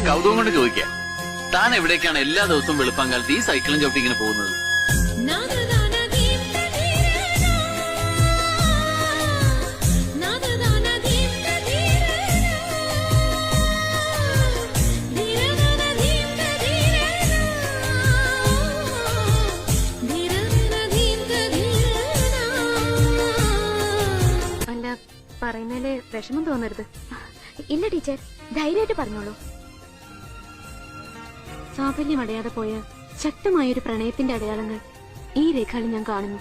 കൗതുകം കൊണ്ട് ചോദിക്കാം, താൻ എവിടേക്കാണ് എല്ലാ ദിവസവും വെളുപ്പാങ്കാലത്ത് ഈ സൈക്കിളും ചവിട്ടി ഇങ്ങനെ പോകുന്നത്? അല്ല, പറയുന്നതില് വിഷമം തോന്നരുത്. ഇല്ല ടീച്ചർ, ധൈര്യമായിട്ട് പറഞ്ഞോളൂ. സാഫല്യമടയാതെ പോയ ശക്തമായൊരു പ്രണയത്തിന്റെ അടയാളങ്ങൾ ഈ രേഖകളിൽ ഞാൻ കാണുന്നു.